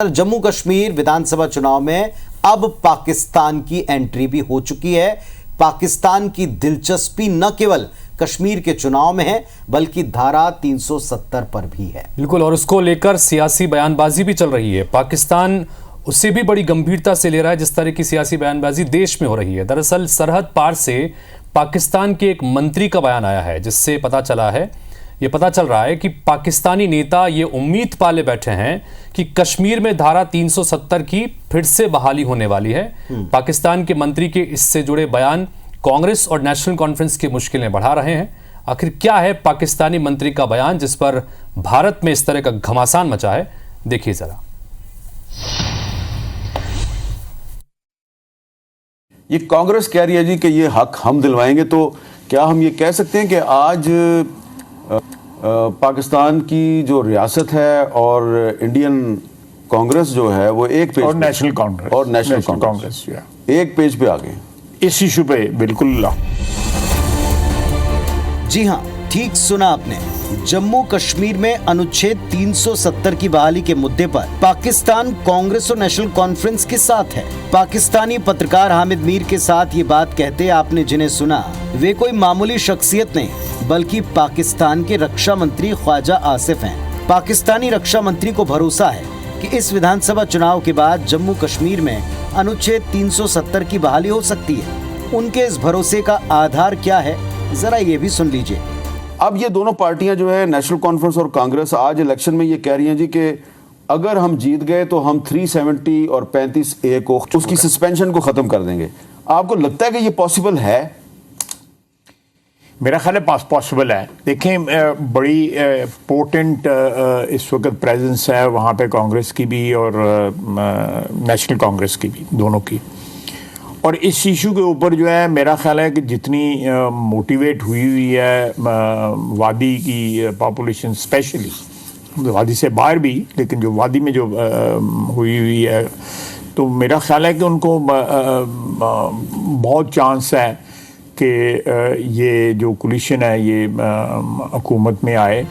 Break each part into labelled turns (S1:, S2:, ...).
S1: जम्मू कश्मीर विधानसभा चुनाव में अब पाकिस्तान की एंट्री भी हो चुकी है। पाकिस्तान की दिलचस्पी न केवल कश्मीर के चुनाव में है बल्कि धारा 370 पर भी है।
S2: बिल्कुल, और उसको लेकर सियासी बयानबाजी भी चल रही है। पाकिस्तान उससे भी बड़ी गंभीरता से ले रहा है जिस तरह की सियासी बयानबाजी देश में हो रही है। दरअसल सरहद पार से पाकिस्तान के एक मंत्री का बयान आया है जिससे पता चल रहा है कि पाकिस्तानी नेता ये उम्मीद पाले बैठे हैं कि कश्मीर में धारा 370 की फिर से बहाली होने वाली है। पाकिस्तान के मंत्री के इससे जुड़े बयान कांग्रेस और नेशनल कॉन्फ्रेंस की मुश्किलें बढ़ा रहे हैं। आखिर क्या है पाकिस्तानी मंत्री का बयान जिस पर भारत में इस तरह का घमासान मचा है, देखिए जरा।
S3: ये कांग्रेस कह रही है जी कि ये हक हम दिलवाएंगे, तो क्या हम ये कह सकते हैं कि आज पाकिस्तान की जो रियासत है और इंडियन कांग्रेस जो है वो एक पेज
S4: और नेशनल कांग्रेस
S3: एक पेज पे आ गए
S4: इस इशू पे? बिल्कुल।
S1: जी हां, ठीक सुना आपने। जम्मू कश्मीर में अनुच्छेद 370 की बहाली के मुद्दे पर पाकिस्तान कांग्रेस और नेशनल कॉन्फ्रेंस के साथ है। पाकिस्तानी पत्रकार हामिद मीर के साथ ये बात कहते आपने जिन्हें सुना वे कोई मामूली शख्सियत नहीं बल्कि पाकिस्तान के रक्षा मंत्री ख्वाजा आसिफ हैं। पाकिस्तानी रक्षा मंत्री को भरोसा है कि इस विधानसभा चुनाव के बाद जम्मू कश्मीर में अनुच्छेद 370 की बहाली हो सकती है। उनके इस भरोसे का आधार क्या है, जरा ये भी सुन लीजिए।
S3: अब ये दोनों पार्टियां जो है नेशनल कॉन्फ्रेंस और कांग्रेस आज इलेक्शन में ये कह रही हैं जी कि अगर हम जीत गए तो हम 370 और 35A को उसकी सस्पेंशन को खत्म कर देंगे। आपको लगता है कि ये पॉसिबल है?
S4: मेरा ख्याल है पॉसिबल है। देखें, बड़ी पोटेंट इस वक्त प्रेजेंस है वहाँ पे कांग्रेस की भी और नेशनल कांग्रेस की भी, दोनों की। और इस इशू के ऊपर जो है मेरा ख्याल है कि जितनी मोटिवेट हुई है वादी की पॉपुलेशन, स्पेशली वादी से बाहर भी, लेकिन जो वादी में जो हुई है, तो मेरा ख्याल है कि उनको बहुत चांस है कि ये जो कोलिशन है ये हुकूमत में आए।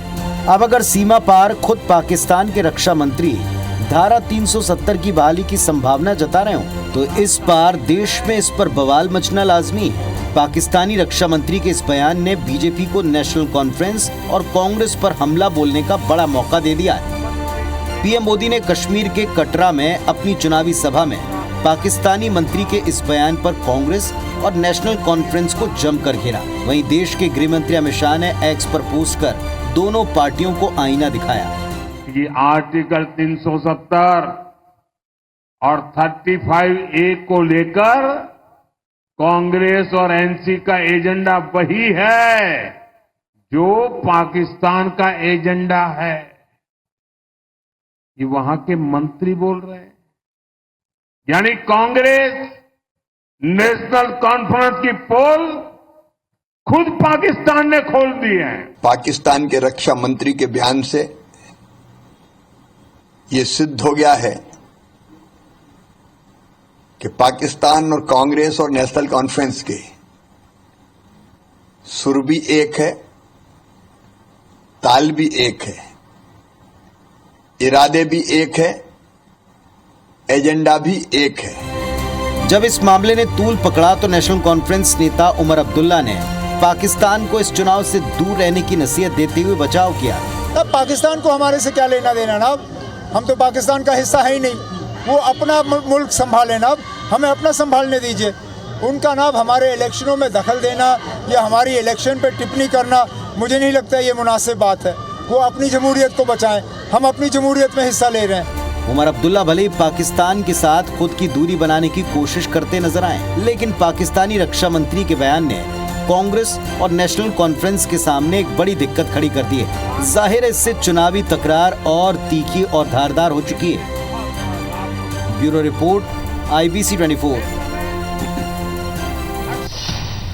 S1: अब अगर सीमा पार खुद पाकिस्तान के रक्षा मंत्री धारा 370 की बहाली की संभावना जता रहे हो तो इस बार देश में इस पर बवाल मचना लाजमी है। पाकिस्तानी रक्षा मंत्री के इस बयान ने बीजेपी को नेशनल कॉन्फ्रेंस और कांग्रेस पर हमला बोलने का बड़ा मौका दे दिया है। पीएम मोदी ने कश्मीर के कटरा में अपनी चुनावी सभा में पाकिस्तानी मंत्री के इस बयान पर कांग्रेस और नेशनल कॉन्फ्रेंस को जमकर घेरा। वहीं देश के गृह मंत्री अमित शाह ने एक्स पर पोस्ट कर दोनों पार्टियों को आईना दिखाया
S5: कि आर्टिकल 370 और 35A को लेकर कांग्रेस और एनसी का एजेंडा वही है जो पाकिस्तान का एजेंडा है। ये वहां के मंत्री बोल रहे हैं, यानी कांग्रेस नेशनल कॉन्फ्रेंस की पोल खुद पाकिस्तान ने खोल दी है।
S6: पाकिस्तान के रक्षा मंत्री के बयान से ये सिद्ध हो गया है कि पाकिस्तान और कांग्रेस और नेशनल कॉन्फ्रेंस के सुर भी एक है, ताल भी एक है, इरादे भी एक है, एजेंडा भी एक है।
S1: जब इस मामले ने तूल पकड़ा तो नेशनल कॉन्फ्रेंस नेता उमर अब्दुल्ला ने पाकिस्तान को इस चुनाव से दूर रहने की नसीहत देते हुए बचाव किया।
S7: तब पाकिस्तान को हमारे से क्या लेना देना ना, हम तो पाकिस्तान का हिस्सा है ही नहीं। वो अपना मुल्क संभाले ना, हमें अपना संभालने दीजिए। उनका ना हमारे इलेक्शनों में दखल देना या हमारी इलेक्शन पे टिप्पणी करना, मुझे नहीं लगता ये मुनासिब बात है। वो अपनी जमहूरियत को बचाएं, हम अपनी जमहूरियत में हिस्सा ले रहे हैं।
S1: उमर अब्दुल्ला भले ही पाकिस्तान के साथ खुद की दूरी बनाने की कोशिश करते नजर आए, लेकिन पाकिस्तानी रक्षा मंत्री के बयान ने कांग्रेस और नेशनल कॉन्फ्रेंस के सामने एक बड़ी दिक्कत खड़ी कर दी है। जाहिर है इससे चुनावी तकरार और तीखी और धारदार हो चुकी है। Bureau report, IBC 24।